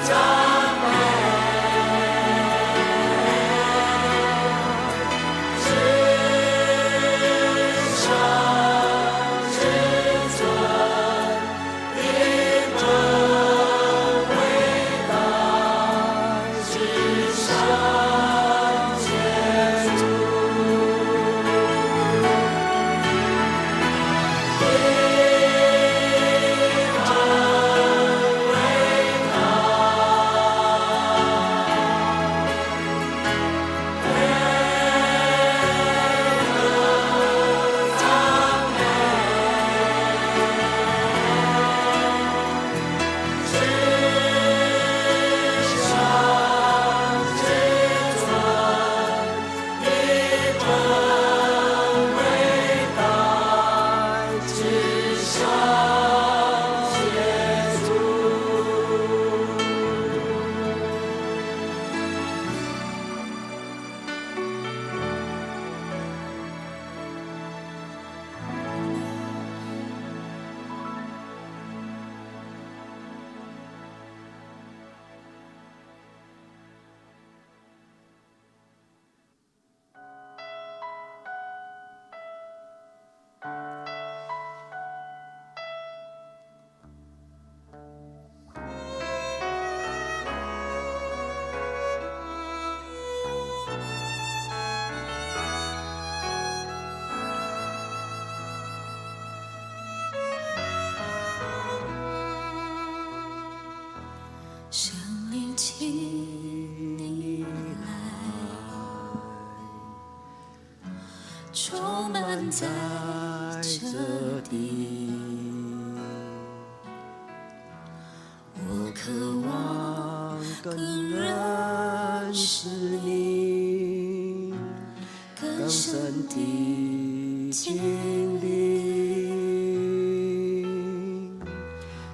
在充满在这地。我渴望更认识你，更深地经历，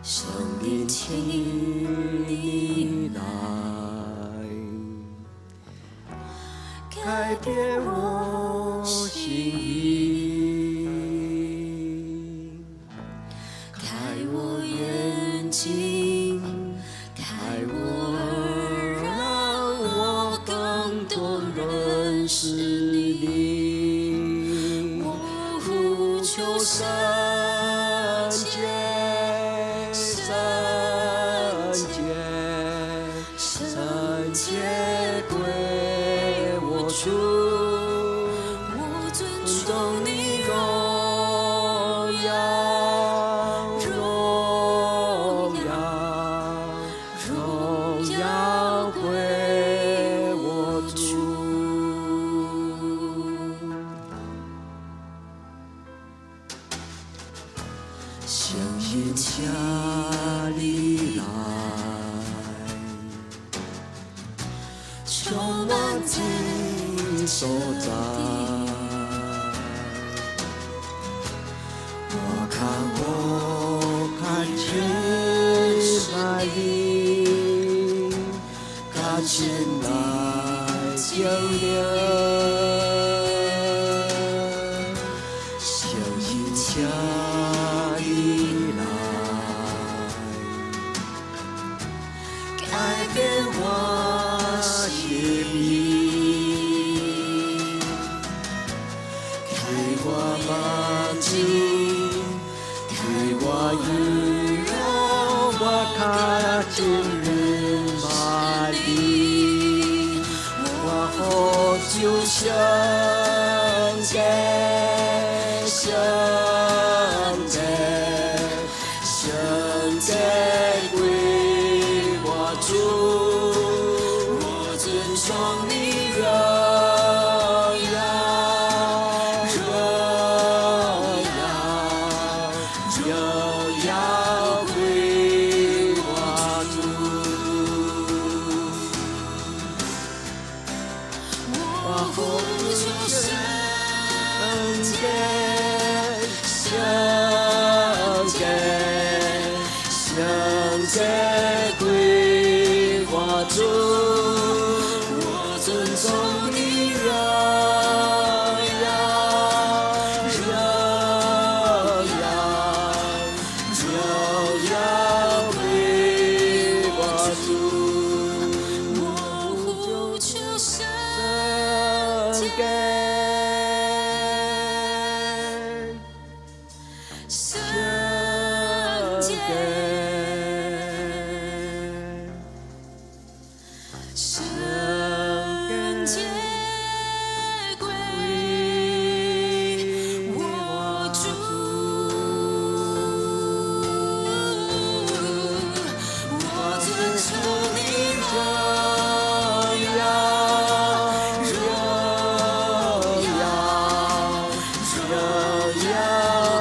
生命请你来，改变我心意，开我眼睛，开我耳，让我更多认识你。我呼求圣洁，圣洁，圣洁归我主。我尊重你荣耀，荣耀，荣耀归我主。相信家里来，充满在所在。我看见爱你，看见来降临，相信家里来，改变我心意，开我眼睛，开我耳，让我看见人马力。我呼求圣洁，圣洁，圣洁归我主。我尊崇你荣耀，荣耀，荣耀归我主。我呼求圣洁，圣洁，圣洁归我主。我尊崇你荣耀，荣耀，荣耀归我主。我呼求圣洁，圣洁，圣洁归我主。我尊崇你荣耀，荣耀，荣耀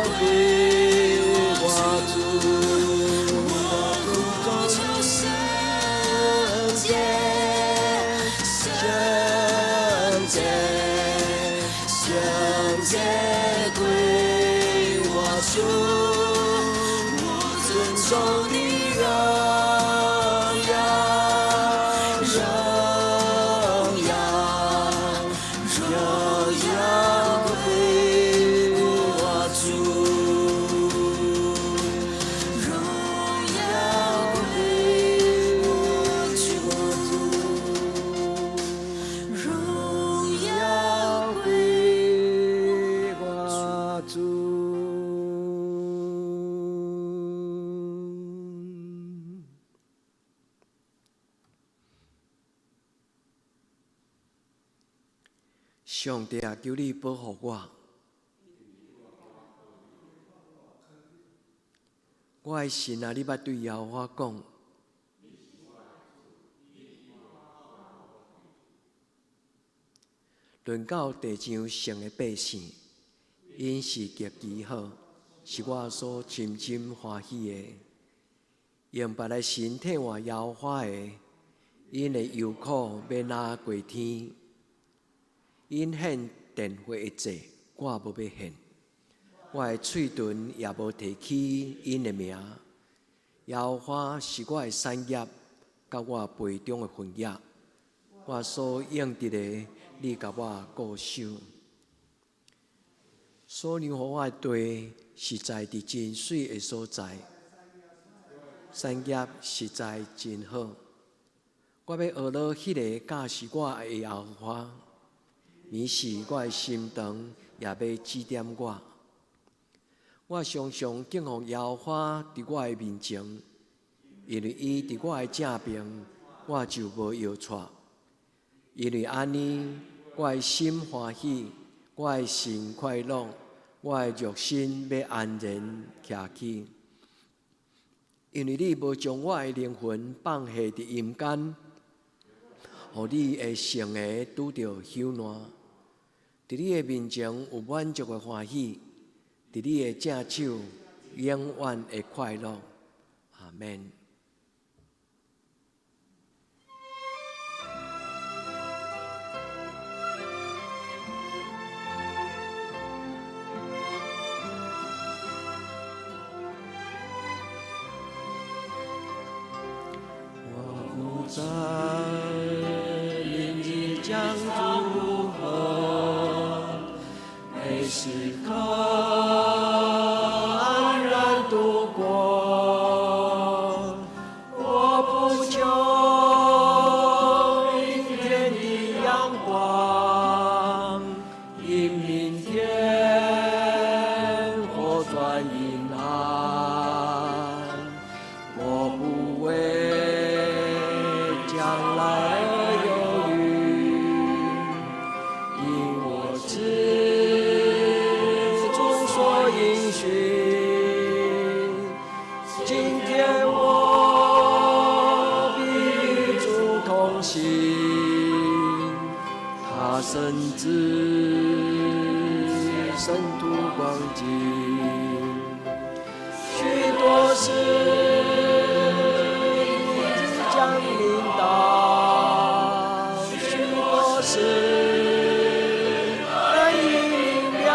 归我主。我呼求圣洁，圣洁，圣洁归我主。我尊崇你荣耀，荣耀，荣耀归我主。荣耀归我主，荣耀归我主。上帝啊，求你保护我。我的神啊，你捌对耶和华讲，轮到地上成的百姓，因是极其好，是我所深深欢喜的。用别个身体换摇花的，因的忧苦要拿过天，因献电火的祭，我无要献。我的嘴唇也无提起因的名。摇花是我的产业，甲我杯中的分业。我所用得的，你甲我固守。所留予我的地，实在伫真水的所在，产业实在真好。我要学了迄个教示我的摇花，你是我的心肠，也要指点我。我常常敬奉摇花伫我的面前，因为伊伫我的正边，我就无摇错。因为安尼，我的心欢喜，我的心快乐，我的肉身要安然徛起。因为你无将我的灵魂放下伫阴间，互你的圣个拄着朽烂。伫你的面前有满足的欢喜，伫你的正手永远的快乐。阿们。在明日将如何？每时刻安然度过。我不求明天的阳光，因明天火转阴暗。我不为将来忧虑，因我知主所应许。今天我必与主同行，他深知深途光景，许多事降临到许多事难以明了，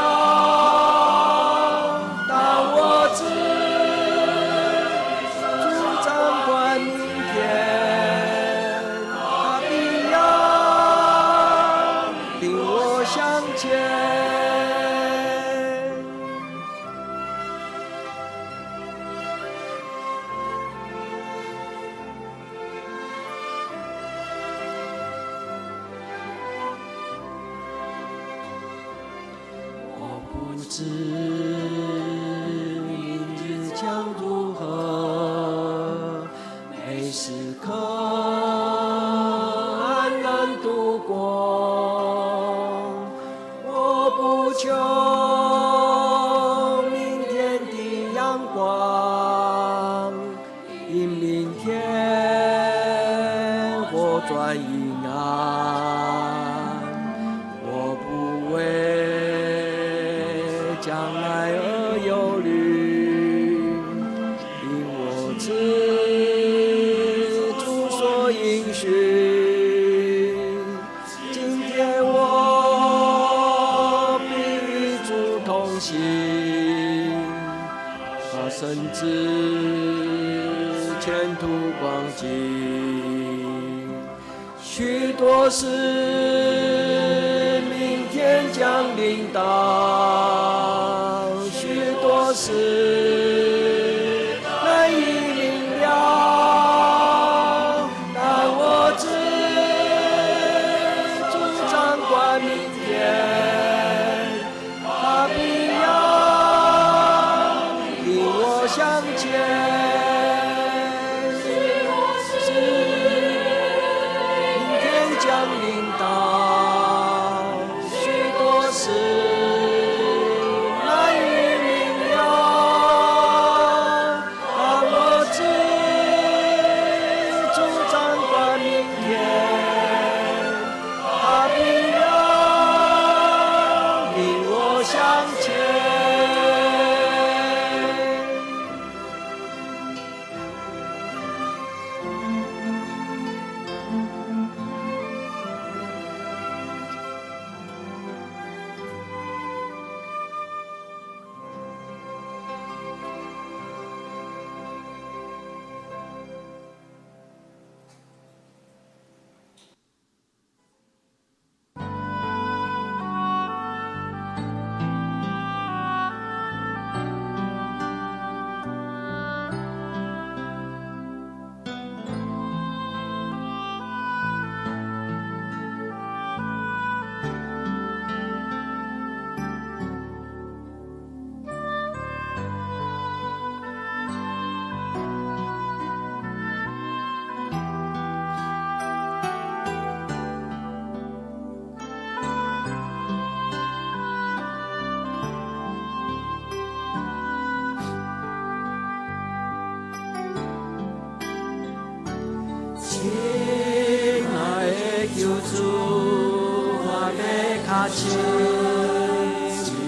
但我知主掌管明天，他必要领我向前。不知明日将如何，每时刻安然度过。我不求明天的阳光，因明天火转阴暗。我不为将来而忧虑，因我知主所应许。今天我必与主同行，他深知前途光景，许多事明天将临到，许多事难以明了，但我知主掌管明天，他必要领我向前。明天将临到，许多事难以明了。较亲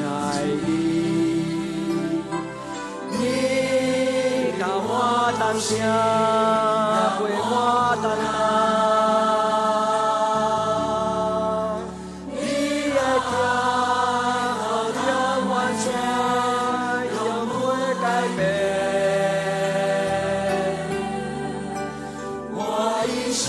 爱你，你甲我同行，陪我同行，你的疼予我全永不改变。我一生。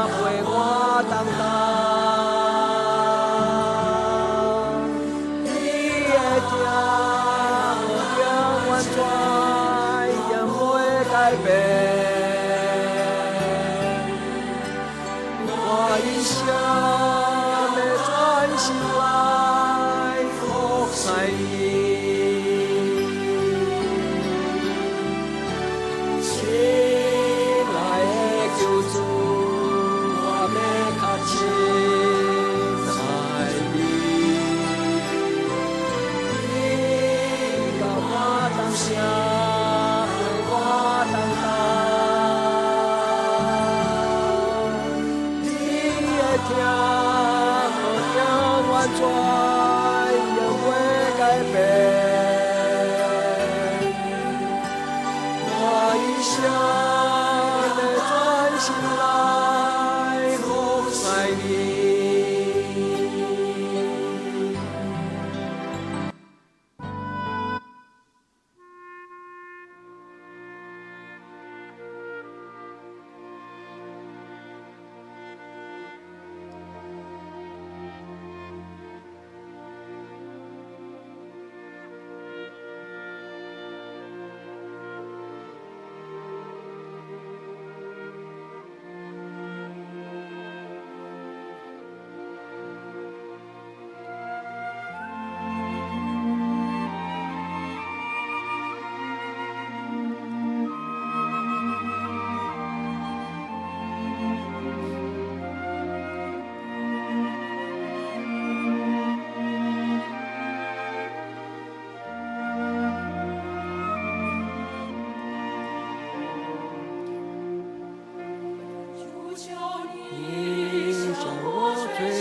陪我同行，你的疼永远永不改变。我一生要专心来服侍你。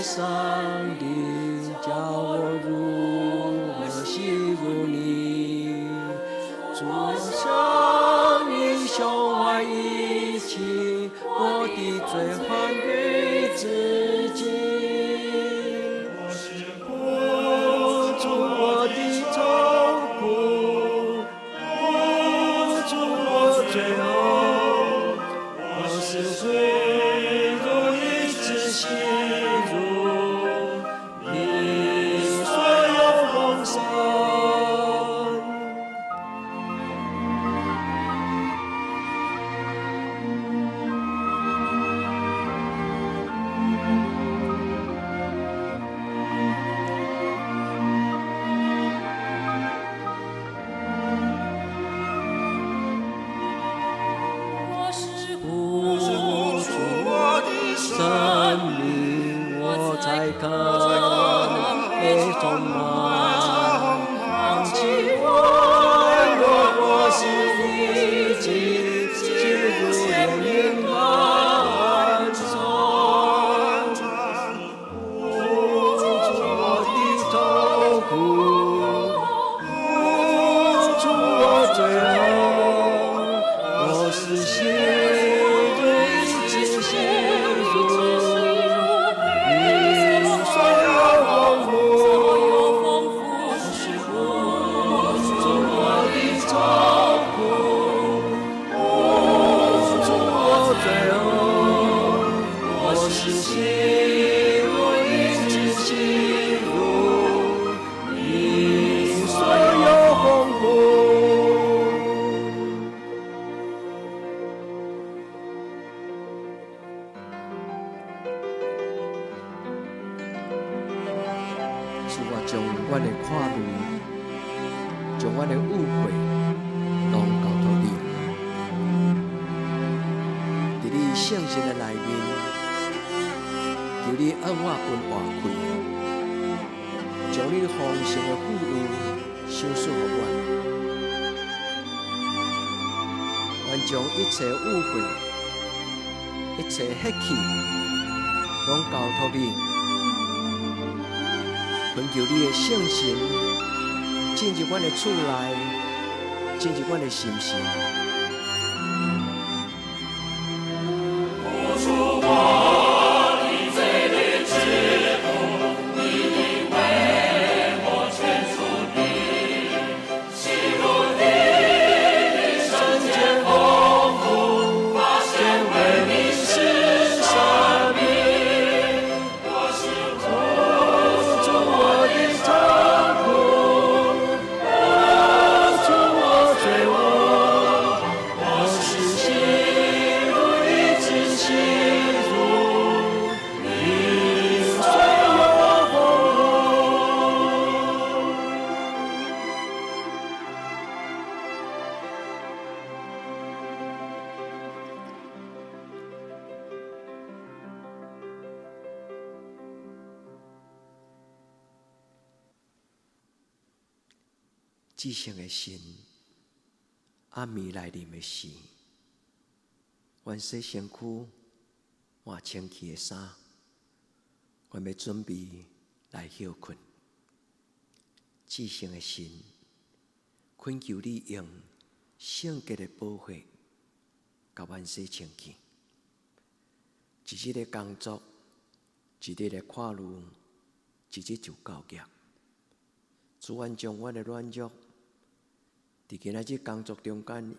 上帝叫我如何吸入你，主生命胸怀一起，我的罪还给自己，付出我的痛苦，付出我罪恶，我是罪入一次吸入。生命，我才可被充满。放弃我若我是已经进入炼狱暗中，付出我的痛苦，付出我罪恶，我是心一直心。是我将我的看虑，将我的误会，拢交托你。圣神的内面，求你按我分活开，将你丰盛的富有赏赐予阮，愿将一切污秽、一切血气，拢交托你，恳求你的圣神进入阮的厝内，进入阮的心神。至圣的神，暗暝来临的时，阮洗身躯，换清气的衫，阮要准备来休困。至圣的神，恳求你用圣洁的宝血，甲阮洗清气。一日的工作，一日的看路，一日就到业。主愿将阮的软弱，伫今仔日工作中间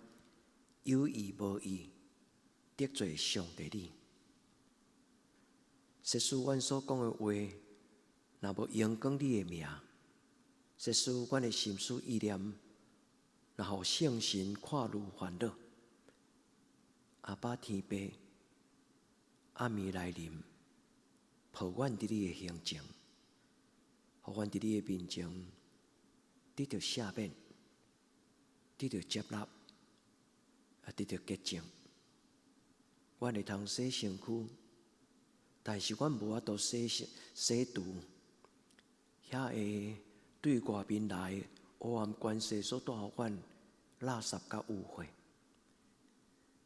有意无意得罪上帝你，实使阮所讲的话，若无荣光你的名，实使阮的心思意念，若互圣神看入烦恼。阿爸天父，暗暝来临，抱阮伫你的形象，互阮伫你的面前得到赦免，得到接纳，得到洁净。阮会通洗身躯，但是阮无法度洗除遐个对外面来黑暗关系所带予阮垃圾甲污秽。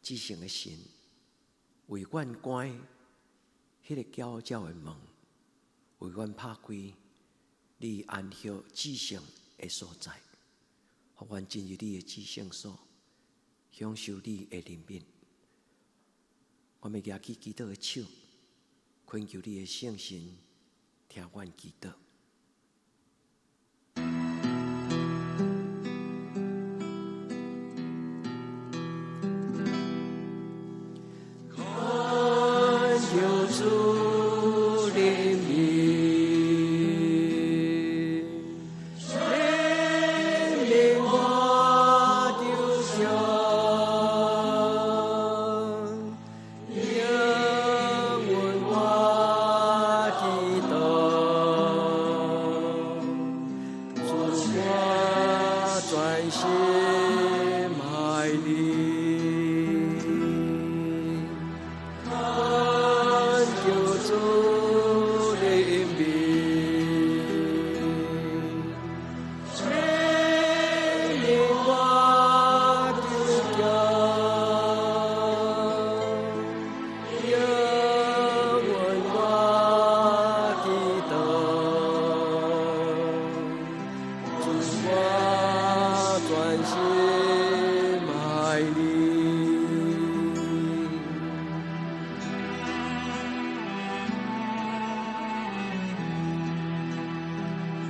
至圣的神，为阮关迄个骄傲的门，为阮拍开你安息至圣的所在，互阮进入你的至圣所，享受你的怜悯。我们举起祈祷的手，恳求你的圣神听阮祈祷。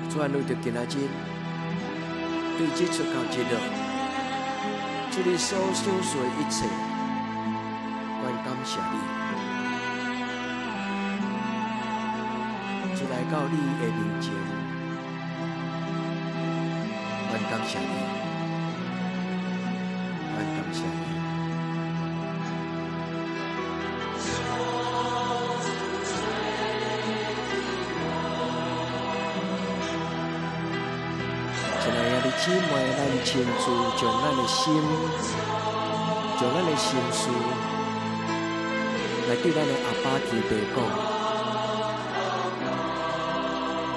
主啊，为着今仔日对这出到这日，主你所享受的一切，我感谢你。主来到你的面前，我感谢你，我感谢你。姊妹，咱亲自将咱的心、将咱的心思，来对咱的阿爸天父讲，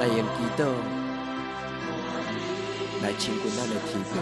来用祈祷来亲近咱的天父。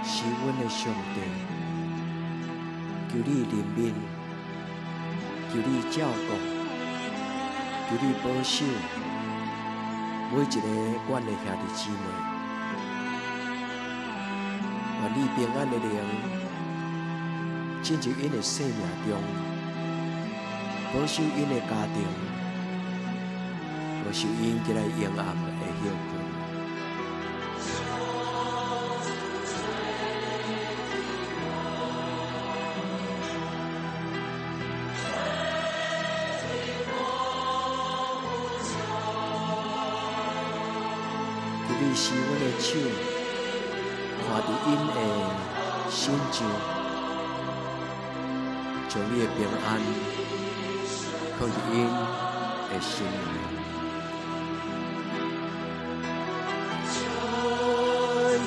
是阮的上帝，求你怜悯，求你照顾，求你保守每一个阮的兄弟姊妹，愿你平安的灵进入因的生命中，保守因的家庭，保守因今日阴暗的休困。你是阮的手，看伫因的心上，将你的平安放伫因的心内。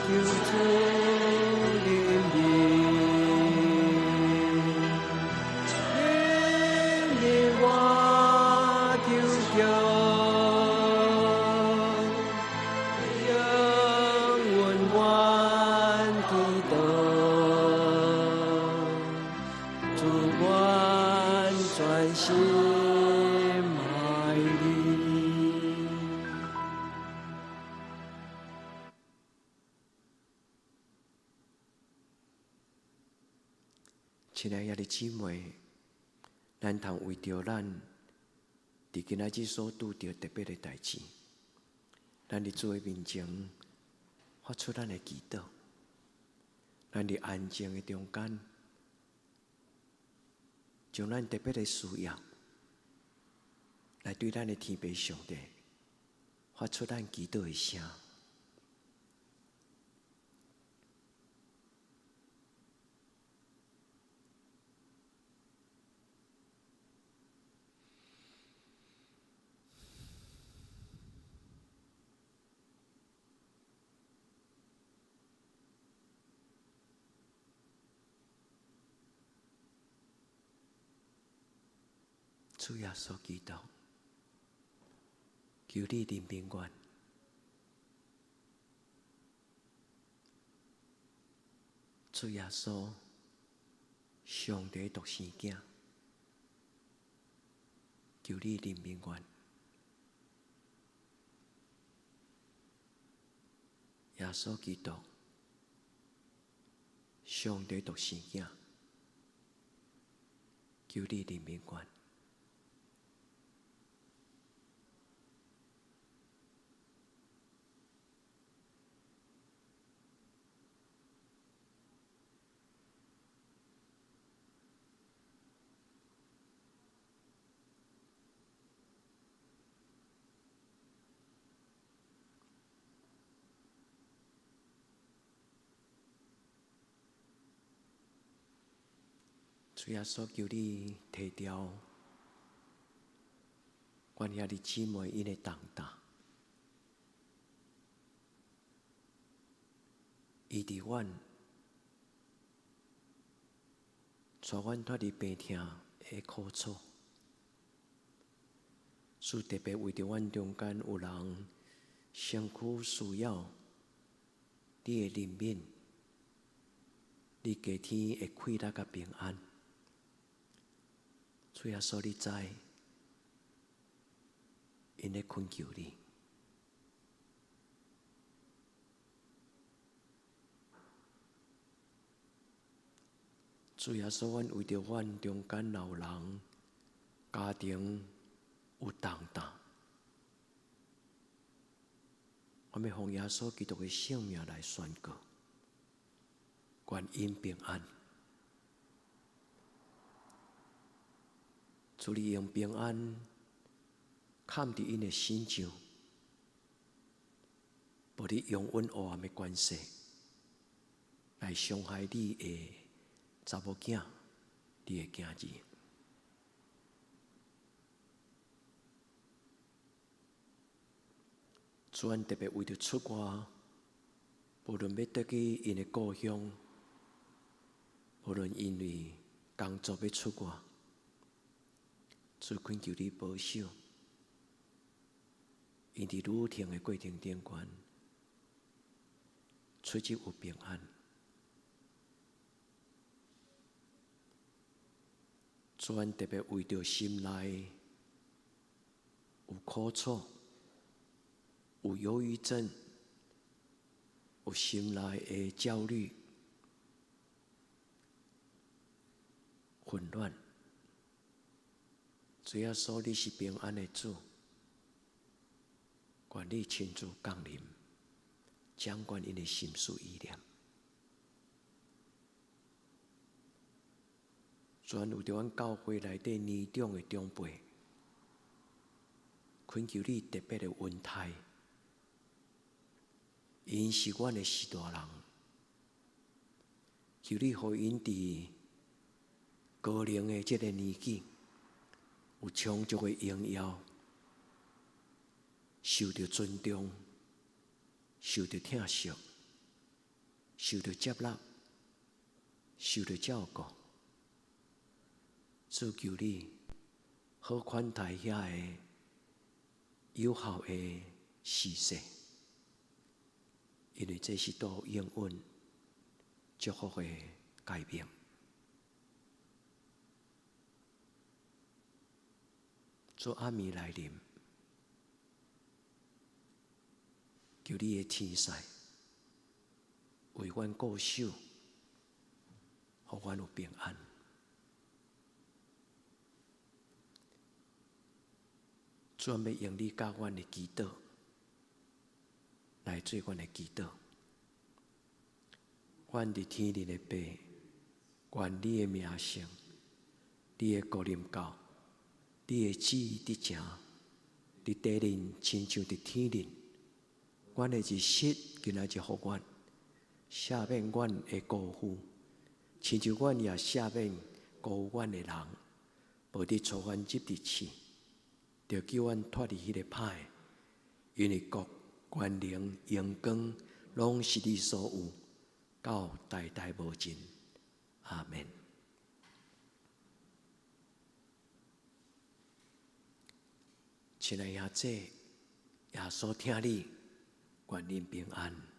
求主怜悯，怜悯我求求。心爱你，亲爱的姊妹，咱通为着咱伫今仔日所拄着特别的代志，咱伫主的面前发出咱的祈祷，咱伫安静的中间。将咱特别的需要，来对咱的天父上帝发出咱祈祷的声。主耶稣基督，求你怜悯阮，主耶稣，上帝独生囝，求你怜悯阮，耶稣基督，上帝独生囝，求你怜悯阮。主耶稣求你提掉阮遐日姊妹因的重担，医治阮，带阮脱离病痛的苦楚。主特别为着阮中间有人身躯需要你的怜悯，你加添的快乐甲平安。主耶稣，你知，因咧恳求你。主耶稣，阮为着阮中间老人家庭有重担，我们奉耶稣基督的性命来宣告，愿因平安。主你用平安看伫因的心上，无你用阮黑暗的关系来伤害你的查某囝，你的囝儿。主阮特别为着出外，无论要倒去因的故乡，无论因为工作要出外，主恳求你保守，因伫旅程的过程顶悬，出入有平安。主阮特别为着心内有苦楚、有忧郁症、有心内的焦虑、混乱，主耶稣，你是平安的主，愿你亲自降临，掌管因的心思意念。主阮为着阮教会内底年长的长辈，恳求你特别的恩待，因是阮的士大人，求你互因伫高龄的这个年纪，有充足的荣耀，受到尊重，受到疼惜，受到接纳，受到照顾。主求你好款待遐个有效的施设，因为这是都应允祝福的改变。主暗暝来临，求你的天使为阮固守，互阮有平安。主要用你教阮的祈祷来做阮的祈祷。阮伫天里的爸，愿你的名声、你的国临到，你的旨意伫成，伫地人亲像伫天人。阮的日食今仔日互阮，赦免阮的辜负，亲像阮也赦免辜负阮的人，无伫带阮入地去。就叫阮脱离迄个歹，因为国、权能、荣光，拢是你所有，到代代无尽。阿们。亲爱的姐，耶稣听你，愿恁平安。